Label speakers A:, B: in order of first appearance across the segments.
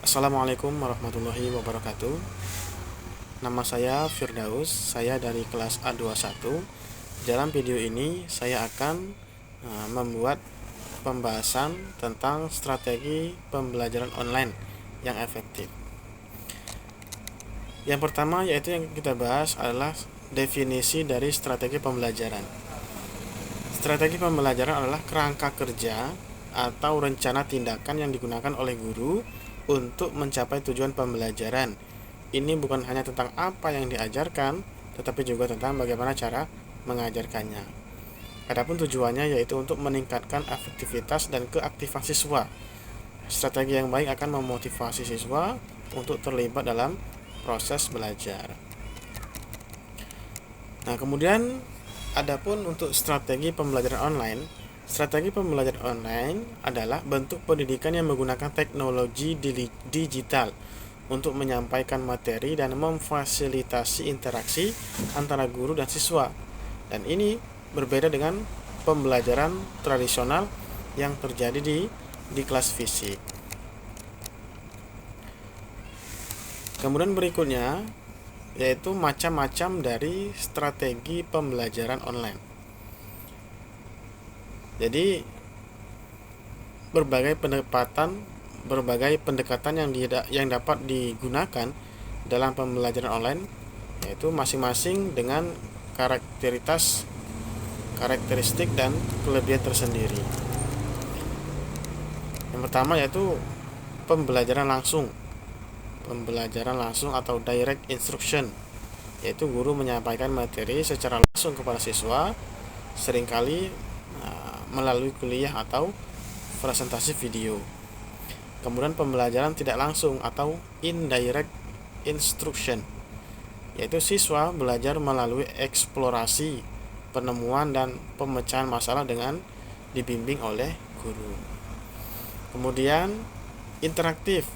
A: Assalamualaikum warahmatullahi wabarakatuh. Nama saya Firdaus, saya dari kelas A21. Dalam video ini saya akan membuat pembahasan tentang strategi pembelajaran online yang efektif. Yang pertama yaitu yang kita bahas adalah definisi dari strategi pembelajaran. Strategi pembelajaran adalah kerangka kerja atau rencana tindakan yang digunakan oleh guru untuk mencapai tujuan pembelajaran. Ini bukan hanya tentang apa yang diajarkan, tetapi juga tentang bagaimana cara mengajarkannya. Adapun tujuannya yaitu untuk meningkatkan efektivitas dan keaktifan siswa. Strategi yang baik akan memotivasi siswa untuk terlibat dalam proses belajar. Nah, kemudian adapun untuk strategi pembelajaran online, strategi pembelajaran online adalah bentuk pendidikan yang menggunakan teknologi digital untuk menyampaikan materi dan memfasilitasi interaksi antara guru dan siswa. Dan ini berbeda dengan pembelajaran tradisional yang terjadi di kelas fisik. Kemudian berikutnya yaitu macam-macam dari strategi pembelajaran online. Jadi berbagai pendekatan yang dapat digunakan dalam pembelajaran online, yaitu masing-masing dengan karakteristik dan kelebihan tersendiri. Yang pertama yaitu pembelajaran langsung atau direct instruction, yaitu guru menyampaikan materi secara langsung kepada siswa, seringkali melalui kuliah atau presentasi video. Kemudian pembelajaran tidak langsung atau indirect instruction, yaitu siswa belajar melalui eksplorasi, penemuan dan pemecahan masalah dengan dibimbing oleh guru. Kemudian interaktif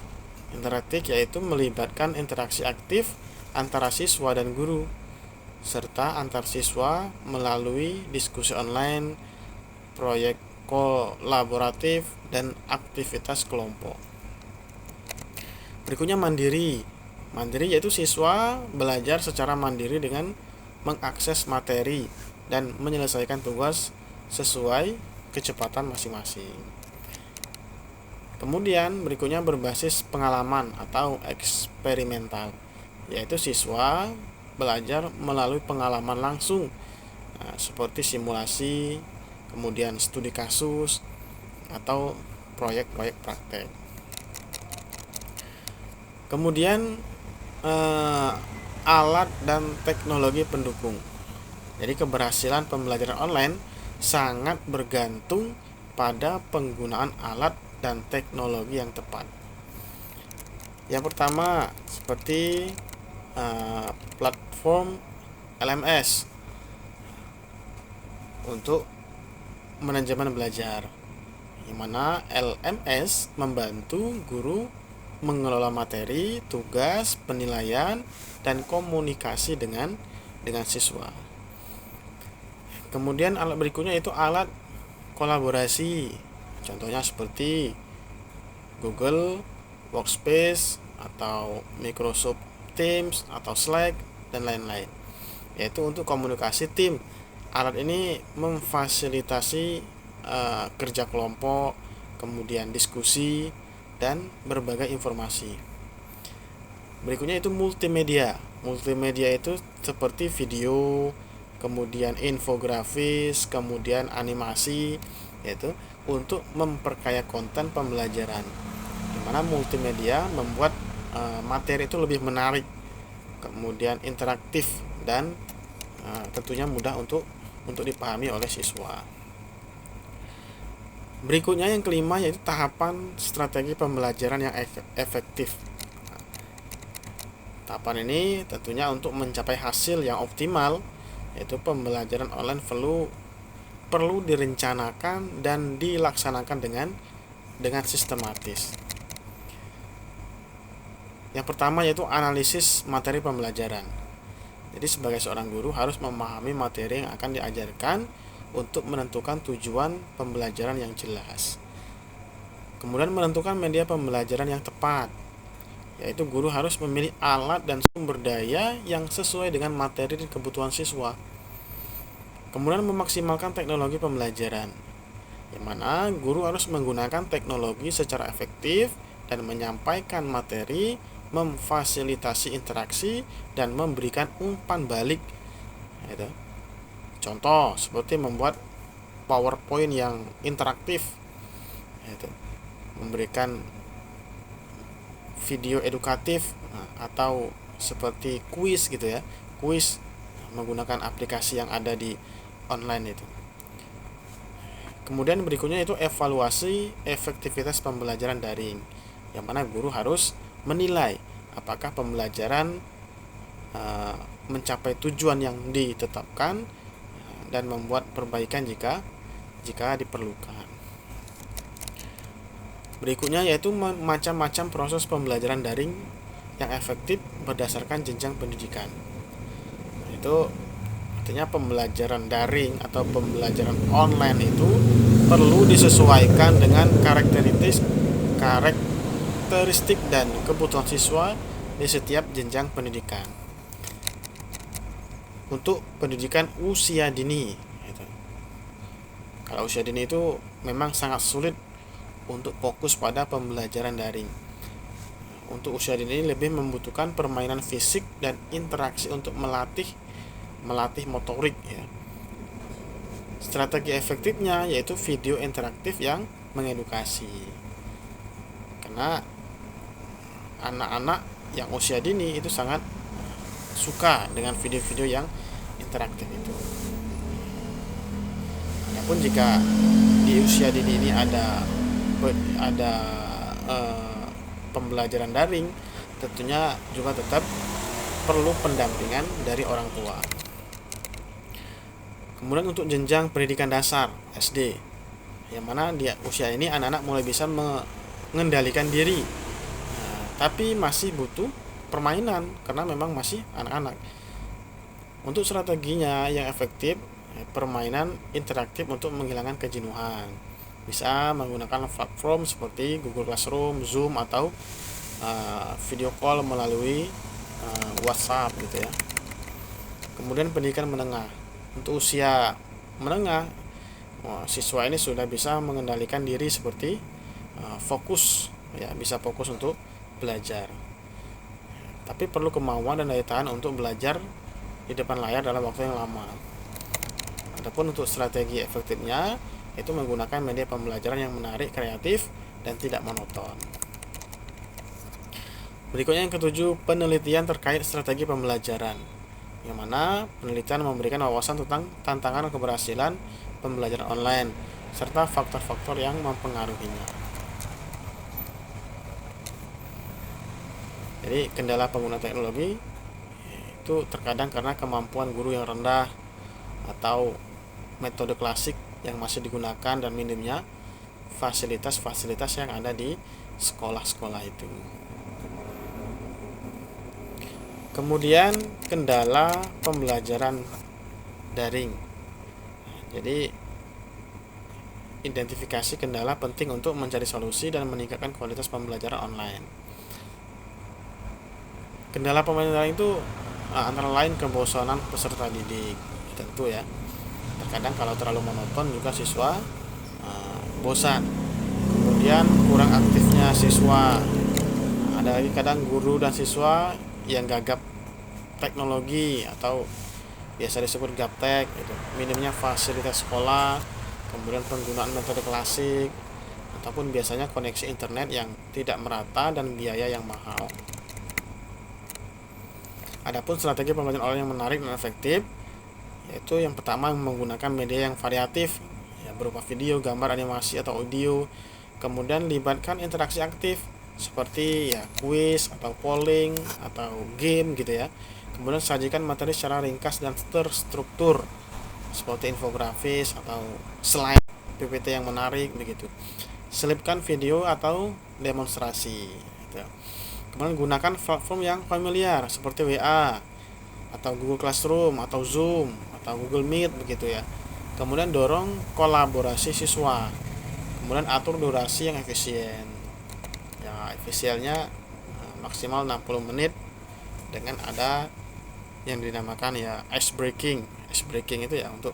A: yaitu melibatkan interaksi aktif antara siswa dan guru serta antar siswa melalui diskusi online, proyek kolaboratif dan aktivitas kelompok. Berikutnya mandiri yaitu siswa belajar secara mandiri dengan mengakses materi dan menyelesaikan tugas sesuai kecepatan masing-masing. Kemudian berikutnya berbasis pengalaman atau eksperimental, yaitu siswa belajar melalui pengalaman langsung, seperti simulasi, kemudian studi kasus atau proyek-proyek praktek. Kemudian alat dan teknologi pendukung. Jadi keberhasilan pembelajaran online sangat bergantung pada penggunaan alat dan teknologi yang tepat. Yang pertama seperti platform LMS untuk manajemen belajar, di mana LMS membantu guru mengelola materi, tugas, penilaian, dan komunikasi dengan siswa. Kemudian alat berikutnya itu alat kolaborasi. Contohnya seperti Google Workspace atau Microsoft Teams atau Slack dan lain-lain, yaitu untuk komunikasi tim. Alat ini memfasilitasi kerja kelompok, kemudian diskusi dan berbagai informasi. Berikutnya itu multimedia itu seperti video, kemudian infografis, kemudian animasi, yaitu untuk memperkaya konten pembelajaran, di mana multimedia membuat materi itu lebih menarik, kemudian interaktif dan tentunya mudah untuk dipahami oleh siswa. Berikutnya yang kelima yaitu tahapan strategi pembelajaran yang efektif. Tahapan ini tentunya untuk mencapai hasil yang optimal, yaitu pembelajaran online perlu direncanakan dan dilaksanakan dengan sistematis. Yang pertama yaitu analisis materi pembelajaran. Jadi sebagai seorang guru harus memahami materi yang akan diajarkan untuk menentukan tujuan pembelajaran yang jelas. Kemudian menentukan media pembelajaran yang tepat. yaitu guru harus memilih alat dan sumber daya yang sesuai dengan materi dan kebutuhan siswa. Kemudian memaksimalkan teknologi pembelajaran, yang mana guru harus menggunakan teknologi secara efektif dan menyampaikan materi, memfasilitasi interaksi, dan memberikan umpan balik. Gitu. Contoh seperti membuat PowerPoint yang interaktif, gitu. Memberikan video edukatif, atau seperti kuis gitu ya, kuis menggunakan aplikasi yang ada di online itu. Kemudian berikutnya itu evaluasi efektivitas pembelajaran daring, yang mana guru harus menilai apakah pembelajaran mencapai tujuan yang ditetapkan dan membuat perbaikan jika diperlukan. Berikutnya yaitu macam-macam proses pembelajaran daring yang efektif berdasarkan jenjang pendidikan. Itu artinya pembelajaran daring atau pembelajaran online itu perlu disesuaikan dengan karakteristik dan kebutuhan siswa di setiap jenjang pendidikan. Untuk pendidikan usia dini, gitu. Kalau usia dini itu memang sangat sulit untuk fokus pada pembelajaran daring. Untuk usia dini lebih membutuhkan permainan fisik dan interaksi untuk melatih motorik ya. Strategi efektifnya yaitu video interaktif yang mengedukasi. Karena anak-anak yang usia dini itu sangat suka dengan video-video yang interaktif itu. Adapun jika di usia dini ini ada pembelajaran daring, tentunya juga tetap perlu pendampingan dari orang tua. Kemudian untuk jenjang pendidikan dasar SD, yang mana di usia ini anak-anak mulai bisa mengendalikan diri, tapi masih butuh permainan karena memang masih anak-anak. Untuk strateginya yang efektif, permainan interaktif untuk menghilangkan kejenuhan. Bisa menggunakan platform seperti Google Classroom, Zoom, atau video call melalui WhatsApp gitu ya. Kemudian pendidikan menengah. Untuk usia menengah, siswa ini sudah bisa mengendalikan diri seperti fokus ya, bisa fokus untuk belajar. Tapi perlu kemauan dan daya tahan untuk belajar di depan layar dalam waktu yang lama. Adapun untuk strategi efektifnya itu menggunakan media pembelajaran yang menarik, kreatif, dan tidak monoton. Berikutnya yang ketujuh, penelitian terkait strategi pembelajaran, yang mana penelitian memberikan wawasan tentang tantangan keberhasilan pembelajaran online serta faktor-faktor yang mempengaruhinya. Jadi kendala pengguna teknologi itu terkadang karena kemampuan guru yang rendah atau metode klasik yang masih digunakan dan minimnya fasilitas-fasilitas yang ada di sekolah-sekolah itu. Kemudian kendala pembelajaran daring. Jadi identifikasi kendala penting untuk mencari solusi dan meningkatkan kualitas pembelajaran online. Kendala pembelajaran daring itu antara lain kebosanan peserta didik, tentu ya. Terkadang kalau terlalu monoton juga siswa bosan. Kemudian kurang aktifnya siswa. Ada lagi kadang guru dan siswa yang gagap teknologi atau biasa disebut gaptek gitu. Minimnya fasilitas sekolah, kemudian penggunaan metode klasik, ataupun biasanya koneksi internet yang tidak merata dan biaya yang mahal. Adapun strategi pembelajaran online yang menarik dan efektif, yaitu yang pertama menggunakan media yang variatif ya, berupa video, gambar, animasi, atau audio. Kemudian libatkan interaksi aktif seperti ya kuis atau polling atau game gitu ya. Kemudian sajikan materi secara ringkas dan terstruktur seperti infografis atau slide PPT yang menarik begitu. Selipkan video atau demonstrasi gitu. Kemudian gunakan platform yang familiar seperti WA atau Google Classroom atau Zoom atau Google Meet begitu ya. Kemudian dorong kolaborasi siswa. Kemudian atur durasi yang efisien. Ya, efisiennya maksimal 60 menit dengan ada yang dinamakan ya ice breaking. Ice breaking itu ya untuk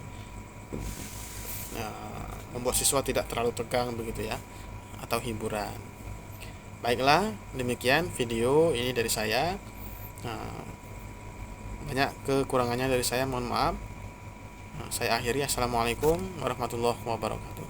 A: membuat siswa tidak terlalu tegang begitu ya, atau hiburan. Baiklah, demikian video ini dari saya. Banyak kekurangannya dari saya, mohon maaf. Saya akhiri. Assalamualaikum warahmatullahi wabarakatuh.